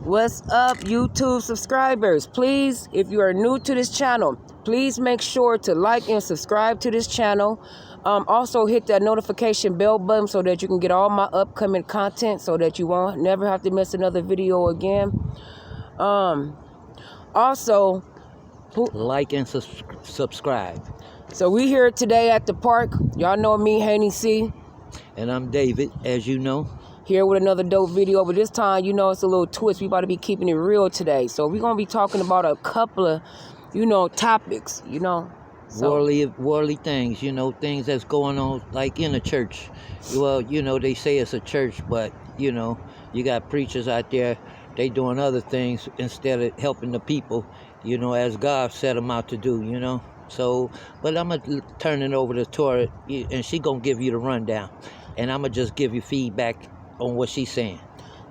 What's up, YouTube subscribers? Please, if you are new to this channel, please make sure to like and subscribe to this channel. Also hit that notification bell button so that you can get all my upcoming content so that you won't never have to miss another video again. Also, like and subscribe. So we here today at the park. Y'all know me, Haney C. And I'm David, as you know. Here with another dope video, but this time, you know, it's a little twist. We about to be keeping it real today. So we're going to be talking about a couple of, you know, topics, you know. So, worldly things, you know, things that's going on like in a church. Well, you know, they say it's a church, but, you know, you got preachers out there, they doing other things instead of helping the people, you know, as God set them out to do, you know. So, but I'm going to turn it over to Tora, and she going to give you the rundown. And I'm going to just give you feedback on what she's saying.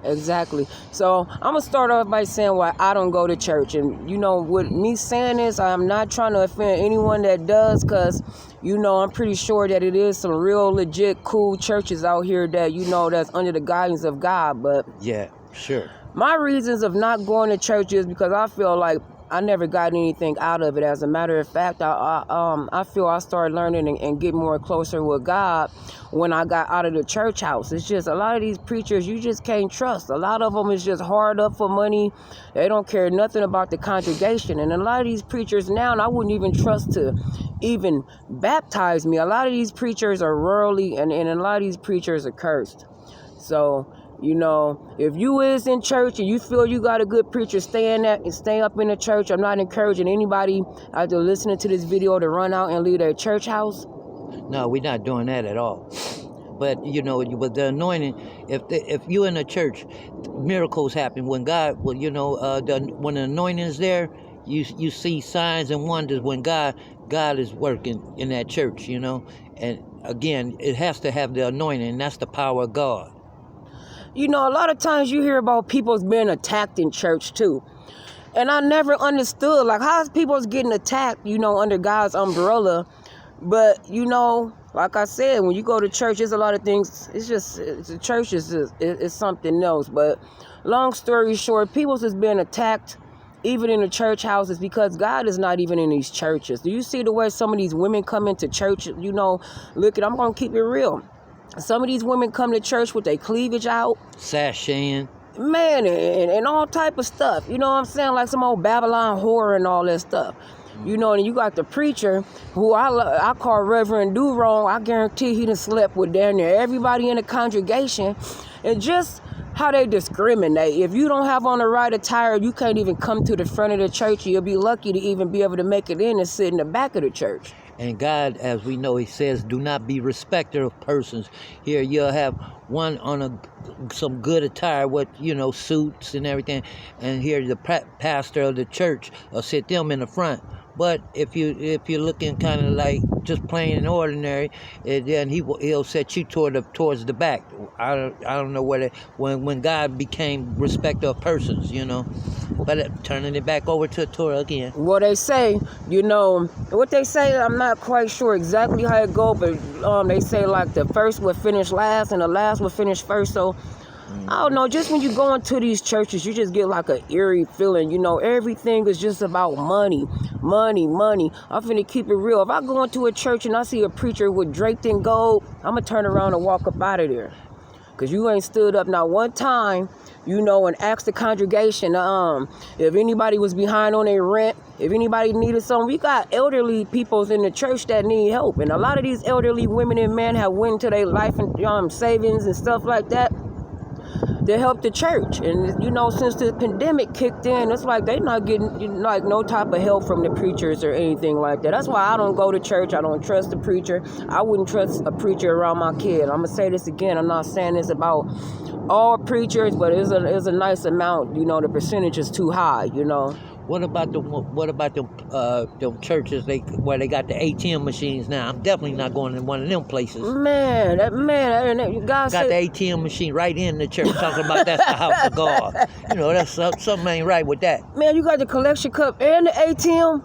Exactly. So I'm going to start off by saying why I don't go to church. And, you know, with me saying this, I'm not trying to offend anyone that does, because, you know, I'm pretty sure that it is some real legit cool churches out here that, you know, that's under the guidance of God. But yeah, sure. My reasons of not going to church is because I feel like I never got anything out of it. As a matter of fact, I feel I started learning and getting more closer with God when I got out of the church house. It's just a lot of these preachers you just can't trust. A lot of them is just hard up for money. They don't care nothing about the congregation. And a lot of these preachers now, and I wouldn't even trust to even baptize me. A lot of these preachers are worldly, and a lot of these preachers are cursed. So, you know, if you is in church and you feel you got a good preacher, stay up in the church. I'm not encouraging anybody after listening to this video to run out and leave their church house. No, we're not doing that at all. But, you know, with the anointing, if you're in a church, miracles happen. When God, well, you know, when the anointing is there, you see signs and wonders when God is working in that church, you know. And, again, it has to have the anointing, and that's the power of God. You know, a lot of times you hear about people being attacked in church, too. And I never understood, like, how is people getting attacked, you know, under God's umbrella? But, you know, like I said, when you go to church, there's a lot of things. The church is something else. But long story short, people is being attacked, even in the church houses, because God is not even in these churches. Do you see the way some of these women come into church? You know, look, I'm going to keep it real. Some of these women come to church with their cleavage out. Sashaying. Man, and all type of stuff. You know what I'm saying? Like some old Babylon horror and all that stuff. You know, and you got the preacher, who I call Reverend Do Wrong. I guarantee he done slept with damn near everybody in the congregation. And just how they discriminate. If you don't have on the right attire, you can't even come to the front of the church. You'll be lucky to even be able to make it in and sit in the back of the church. And God, as we know, he says, do not be respecter of persons. Here you'll have one on some good attire with, you know, suits and everything. And here the pastor of the church will sit them in the front. But if you're looking kind of like just plain and ordinary, then he'll set you towards the back. I don't know when God became respecter of persons, you know. But turning it back over to Torah again. Well, they say, you know, what they say, I'm not quite sure exactly how it go, but they say like the first will finish last and the last will finish first. So I don't know, just when you go into these churches, you just get like an eerie feeling, you know, everything is just about money, money, money. I'm finna keep it real. If I go into a church and I see a preacher with draped in gold, I'm gonna turn around and walk up out of there. Because you ain't stood up not one time, you know, and asked the congregation, if anybody was behind on their rent, if anybody needed something. We got elderly peoples in the church that need help. And a lot of these elderly women and men have went into their life and savings and stuff like that to help the church. And, you know, since the pandemic kicked in, it's like they not getting, like, no type of help from the preachers or anything like that. That's why I don't go to church. I don't trust the preacher. I wouldn't trust a preacher around my kid. I'm going to say this again. I'm not saying this about all preachers, but it's a nice amount. You know, the percentage is too high, you know. What about them churches where they got the ATM machines now? I'm definitely not going to one of them places. Man, God Got said, the ATM machine right in the church, talking about that's the house of God. You know, that's something ain't right with that. man, you got the collection cup and the ATM,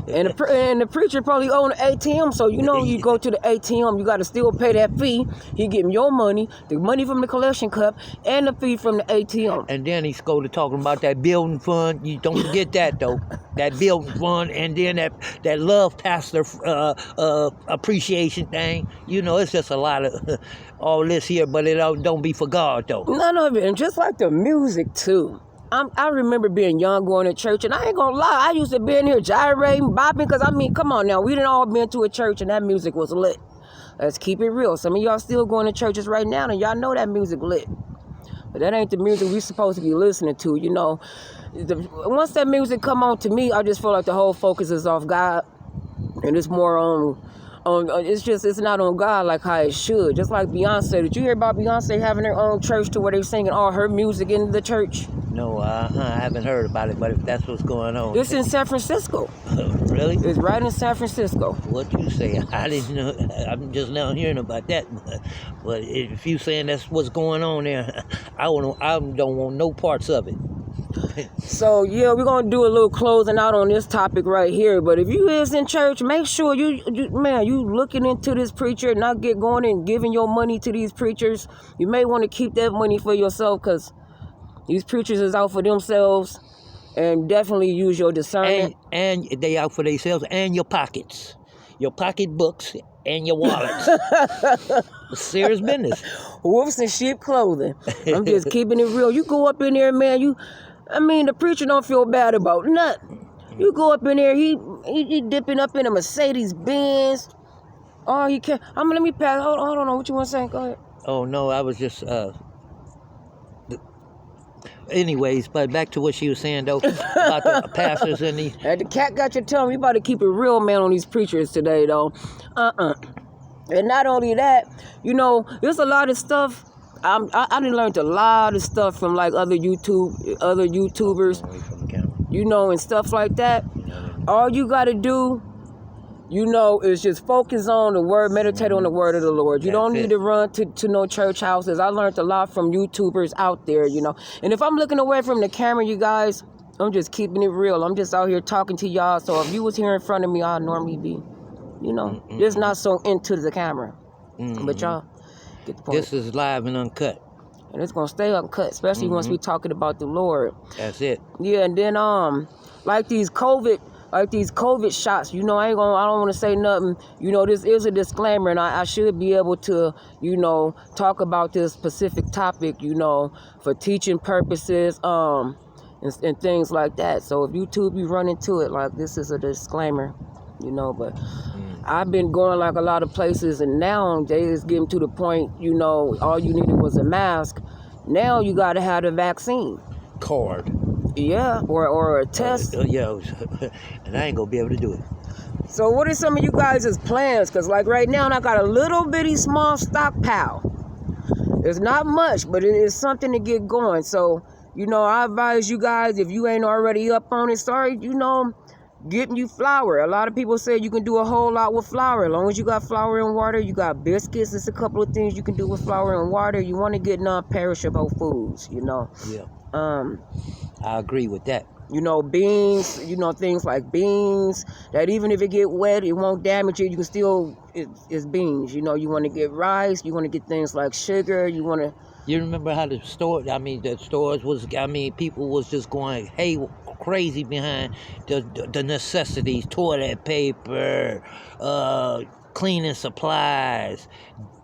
and the preacher probably own the ATM, so you know you go to the ATM, you got to still pay that fee. He getting your money, the money from the collection cup, and the fee from the ATM. And then he's going to talking about that building fund. You don't forget that though, that building fund, and then that love pastor appreciation thing. You know, it's just a lot of all this here, but it don't be for God though. None of it, and just like the music too. I remember being young, going to church, and I ain't gonna lie, I used to be in here gyrating, bopping, because I mean, come on now, we done all been to a church and that music was lit. Let's keep it real. Some of y'all still going to churches right now, and y'all know that music lit. But that ain't the music we supposed to be listening to, you know. Once that music come on, to me, I just feel like the whole focus is off God, and it's more on it's not on God like how it should. Just like Beyonce. Did you hear about Beyonce having her own church to where they singing all her music in the church? No, I haven't heard about it, but if that's what's going on. It's in San Francisco. Really? It's right in San Francisco. What you say? I didn't know. I'm just now hearing about that. But if you saying that's what's going on there, I don't want no parts of it. So yeah, we're gonna do a little closing out on this topic right here. But if you is in church, make sure you looking into this preacher, not get going and giving your money to these preachers. You may want to keep that money for yourself, because these preachers is out for themselves, and definitely use your discernment. And they out for themselves and your pockets, your pocketbooks and your wallets. Serious business. Wolves in sheep clothing. I'm just keeping it real. You go up in there, man. The preacher don't feel bad about nothing. You go up in there, he dipping up in a Mercedes Benz. Oh, he can't. Let me pass. Hold on. What you want to say? Go ahead. Oh no, I was just anyways, but back to what she was saying though about the pastors and the. The cat got your tongue. We about to keep it real, man, on these preachers today, though. And not only that, you know, there's a lot of stuff. I done learned a lot of stuff from like other YouTubers, you know, and stuff like that. All you got to do, you know, is just focus on the word, meditate on the word of the Lord. You don't need to run to no church houses. I learned a lot from YouTubers out there, you know. And if I'm looking away from the camera, you guys, I'm just keeping it real. I'm just out here talking to y'all. So if you was here in front of me, I'd normally be, you know, just not so into the camera. But y'all get the point. This is live and uncut. And it's gonna stay uncut, especially once we talking about the Lord. That's it. Yeah, and then like these COVID shots, you know, I don't want to say nothing. You know, this is a disclaimer, and I should be able to, you know, talk about this specific topic, you know, for teaching purposes, and things like that. So if YouTube, you run into it, like, this is a disclaimer, you know, but I've been going like a lot of places, and now they is getting to the point, you know, all you needed was a mask. Now you got to have the vaccine card. Yeah, or a test. Yeah, and I ain't gonna be able to do it. So what are some of you guys' plans? Because like right now, I got a little bitty small stockpile. It's not much, but it is something to get going. So, you know, I advise you guys, if you ain't already up on it, start, you know, getting you flour. A lot of people say you can do a whole lot with flour. As long as you got flour and water, you got biscuits. There's a couple of things you can do with flour and water. You want to get non-perishable foods, you know. Yeah. I agree with that. You know, beans, you know, things like beans, that even if it get wet, it won't damage it. You can still, it's beans. You know, you want to get rice. You want to get things like sugar. You want to... You remember how the stores was, people was just going, crazy behind the necessities, toilet paper, cleaning supplies,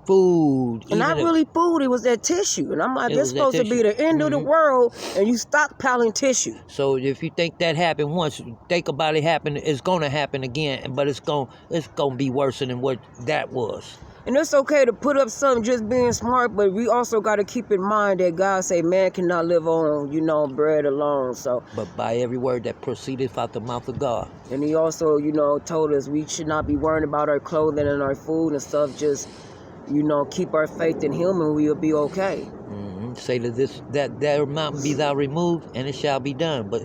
food. And not really food, it was that tissue. And I'm like, this supposed to be the end of the world, and you stockpiling tissue. So if you think that happened once, think about it happen. It's going to happen again, but it's going to be worse than what that was. And it's okay to put up something just being smart, but we also got to keep in mind that God say man cannot live on, you know, bread alone. So, but by every word that proceedeth out the mouth of God. And he also, you know, told us we should not be worrying about our clothing and our food and stuff. Just, you know, keep our faith in him and we'll be okay. say to this that mountain be thou removed, and it shall be done. But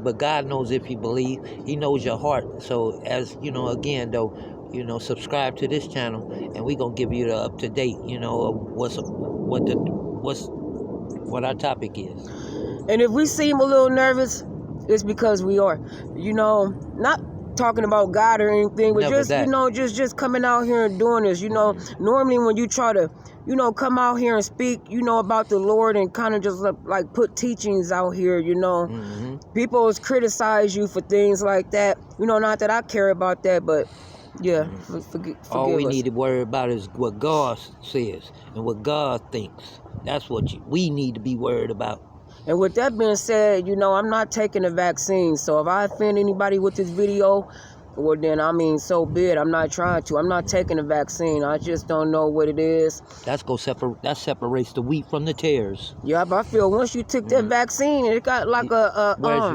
but God knows if you believe. He knows your heart. So as again though, subscribe to this channel, and we gonna give you the up to date. Of what our topic is. And if we seem a little nervous, it's because we are. Not talking about God or anything, but just coming out here and doing this. Normally when you try to, come out here and speak, about the Lord and kind of just like put teachings out here, people criticize you for things like that. Not that I care about that, but yeah, forgive all we us. need to worry about is what God says and what God thinks. That's what we need to be worried about. And with that being said, I'm not taking the vaccine. So if I offend anybody with this video, well then, so be it. I'm not trying to. I'm not taking the vaccine. I just don't know what it is. That separates the wheat from the tares. Yeah, but I feel once you took that vaccine, it got like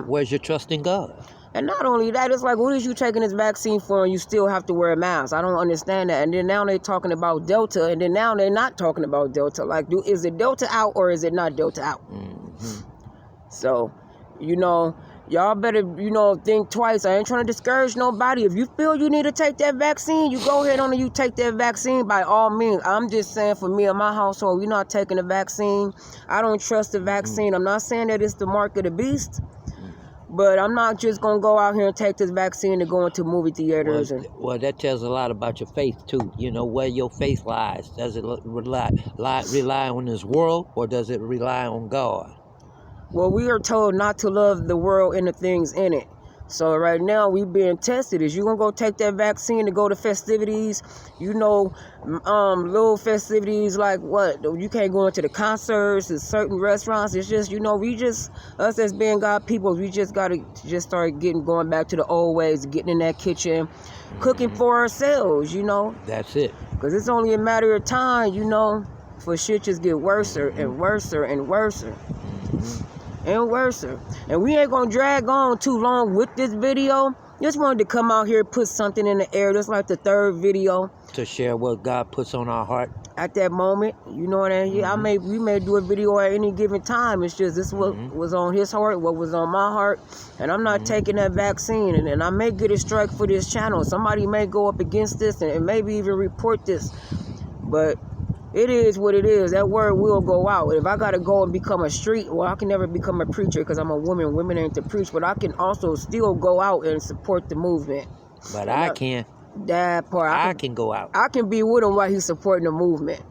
Where's your trust in God? And not only that, it's like, what is you taking this vaccine for and you still have to wear a mask? I don't understand that. And then now they're talking about Delta, and then now they're not talking about Delta. Like, is it Delta out or is it not Delta out? Mm-hmm. So, y'all better, think twice. I ain't trying to discourage nobody. If you feel you need to take that vaccine, you go ahead on and you take that vaccine by all means. I'm just saying for me and my household, we're not taking the vaccine. I don't trust the vaccine. I'm not saying that it's the mark of the beast. But I'm not just going to go out here and take this vaccine to go into movie theaters. Well, that tells a lot about your faith, too. Where your faith lies. Does it rely on this world, or does it rely on God? Well, we are told not to love the world and the things in it. So right now, we being tested. Is you going to go take that vaccine to go to festivities? Little festivities like what? You can't go into the concerts and certain restaurants. It's just, us as being God people, we just got to just start going back to the old ways, getting in that kitchen, cooking for ourselves, That's it. Because it's only a matter of time, for shit just get worse and worse and worse. And worse. And we ain't gonna drag on too long with this video. Just wanted to come out here, put something in the air, just like the third video. To share what God puts on our heart. At that moment, you know what I mean? We may do a video at any given time. It's just this what was on his heart, what was on my heart. And I'm not taking that vaccine. And I may get a strike for this channel. Somebody may go up against this and maybe even report this. But it is what it is. That word will go out. If I got to go and become a street, well, I can never become a preacher because I'm a woman. Women ain't to preach. But I can also still go out and support the movement. But I can. That part. I can go out. I can be with him while he's supporting the movement.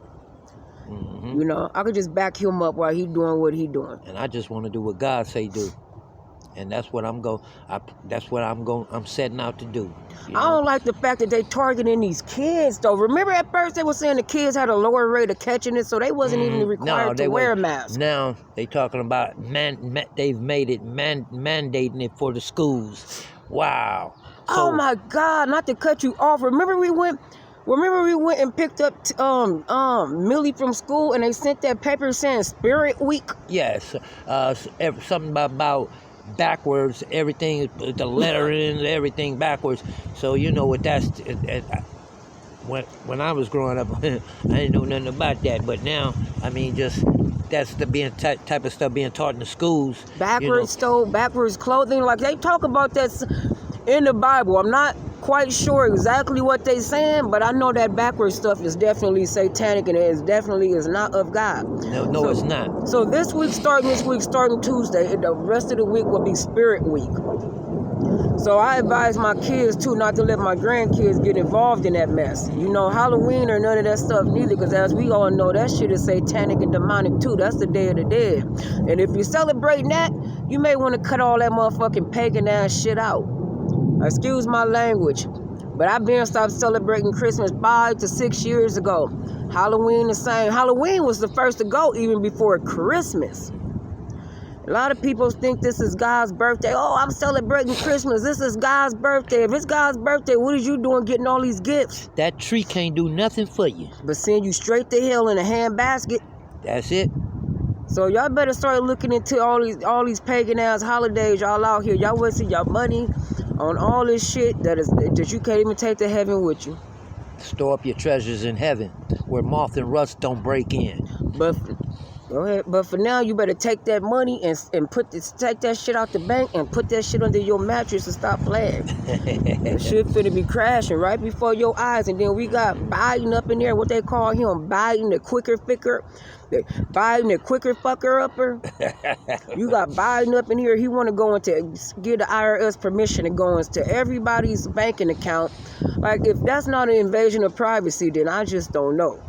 I could just back him up while he doing what he doing. And I just want to do what God say do. And that's what I'm setting out to do. I don't like the fact that they targeting these kids, though. Remember at first they were saying the kids had a lower rate of catching it, so they wasn't even required to wear a mask. Now they talking about they've made it mandating it for the schools. Wow. Oh my God! Not to cut you off. Remember we went and picked up Millie from school, and they sent that paper saying Spirit Week. Yes. Something about backwards, everything, the lettering, everything backwards. So what that's. When I was growing up, I didn't know nothing about that. But now, that's the type of stuff being taught in the schools. Backwards backwards clothing, like they talk about that in the Bible. I'm not quite sure exactly what they saying, but I know that backwards stuff is definitely satanic, and it definitely is not of God. No, it's not. So this week starting Tuesday, and the rest of the week will be Spirit Week. So I advise my kids too not to let my grandkids get involved in that mess. Halloween or none of that stuff neither, because as we all know, that shit is satanic and demonic too. That's the Day of the Dead. And if you're celebrating that, you may want to cut all that motherfucking pagan ass shit out. Excuse my language, but I've been stopped celebrating Christmas 5 to 6 years ago. Halloween the same. Halloween was the first to go even before Christmas. A lot of people think this is God's birthday. Oh, I'm celebrating Christmas. This is God's birthday. If it's God's birthday, what is you doing getting all these gifts? That tree can't do nothing for you. But send you straight to hell in a handbasket. That's it. So y'all better start looking into all these pagan ass holidays y'all out here. Y'all wasting your money on all this shit that you can't even take to heaven with you. Store up your treasures in heaven, where moth and rust don't break in. But Go ahead. But for now, you better take that money and take that shit out the bank and put that shit under your mattress and stop playing. That shit finna be crashing right before your eyes. And then we got Biden up in there, what they call him, Biden the quicker fucker. Biden the quicker fucker upper. You got Biden up in here. He want to go into give the IRS permission to go into everybody's banking account. Like, if that's not an invasion of privacy, then I just don't know.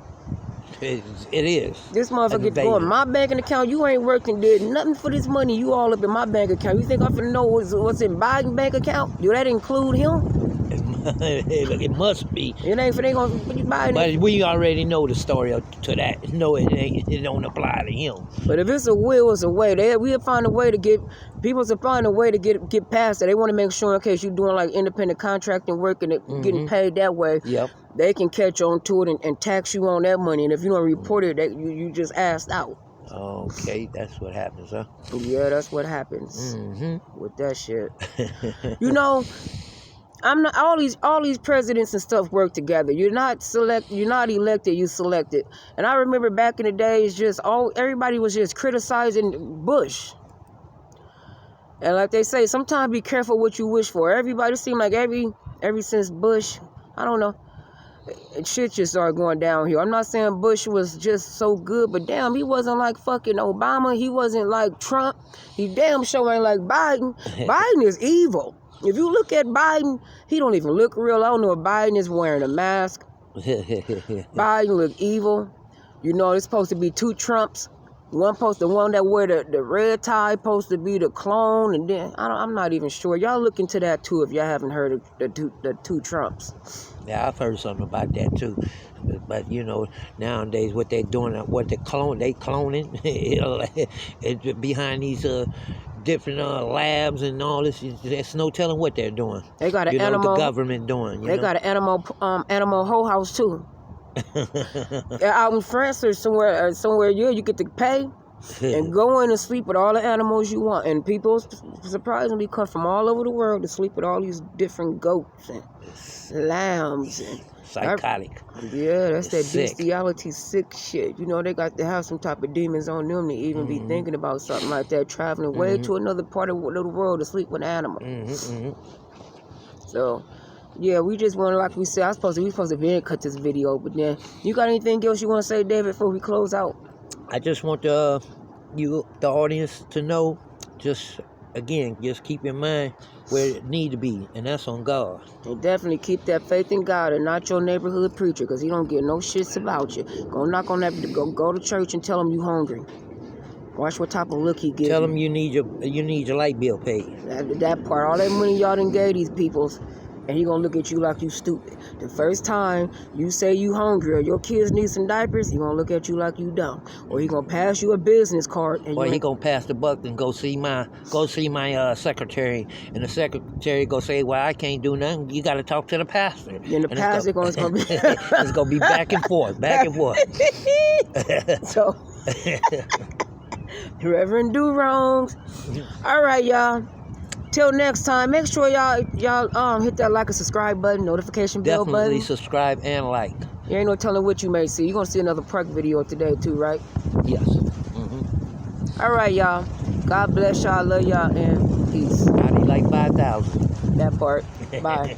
It is. This motherfucker get to go in my banking account. You ain't worked and did nothing for this money. You all up in my bank account. You think I'm finna know what's in Biden's bank account? Do that include him? It must be. It ain't for they gonna Biden. But we already know the story to that. No, it ain't. It don't apply to him. But if it's a will, it's a way. We'll find a way to get people to find a way to get past it. They want to make sure in case you're doing like independent contracting work and getting paid that way. Yep. They can catch on to it and tax you on that money. And if you don't report it, you just asked out. Okay, that's what happens, huh? Yeah, that's what happens with that shit. You know, I'm not all these presidents and stuff work together. You're not elected, you selected. And I remember back in the days, everybody was just criticizing Bush. And like they say, sometimes be careful what you wish for. Everybody seemed like ever since Bush, I don't know, shit just started going downhill. I'm not saying Bush was just so good, but damn, he wasn't like fucking Obama. He wasn't like Trump. He damn sure ain't like Biden. Biden is evil. If you look at Biden, he don't even look real. I don't know if Biden is wearing a mask. Biden look evil. You know, it's supposed to be two Trumps. The one that wear the red tie supposed to be the clone, and then I'm not even sure. Y'all look into that too if y'all haven't heard of the two Trumps. Yeah, I've heard something about that too. But you know, nowadays what they're doing, they cloning it behind these different labs and all this. There's no telling what they're doing. They got an animal. The government doing. They got an animal whole house too. Out in France or somewhere, you get to pay and go in and sleep with all the animals you want. And people surprisingly come from all over the world to sleep with all these different goats and lambs and psychotic. That's that bestiality, sick shit. You know, they got to have some type of demons on them to even be thinking about something like that, traveling way to another part of the world to sleep with animals. So, yeah, we just want to, like we said, we supposed to be cut this video, but then you got anything else you want to say, David, before we close out? I just want the audience to know, just keep in mind where it need to be, and that's on God. And definitely keep that faith in God and not your neighborhood preacher, because he don't get no shits about you. Go knock on that, go to church and tell him you hungry. Watch what type of look he gives. Tell him you need your light bill paid. That part, all that money y'all done gave these peoples, and he gonna look at you like you stupid. The first time you say you hungry or your kids need some diapers, he gonna look at you like you dumb. Or he gonna pass you a business card. And he gonna pass the buck and go see my secretary, and the secretary go say, well, I can't do nothing. You got to talk to the pastor. And the pastor gonna be it's gonna be back and forth. So Reverend Do Wrongs. All right, y'all. Till next time, make sure y'all hit that like and subscribe button, notification bell button. Definitely subscribe and like. You ain't no telling what you may see. You're gonna see another prank video today too, right? Yes. All right, y'all. God bless y'all. Love y'all and peace. Body like 5,000. That part. Bye.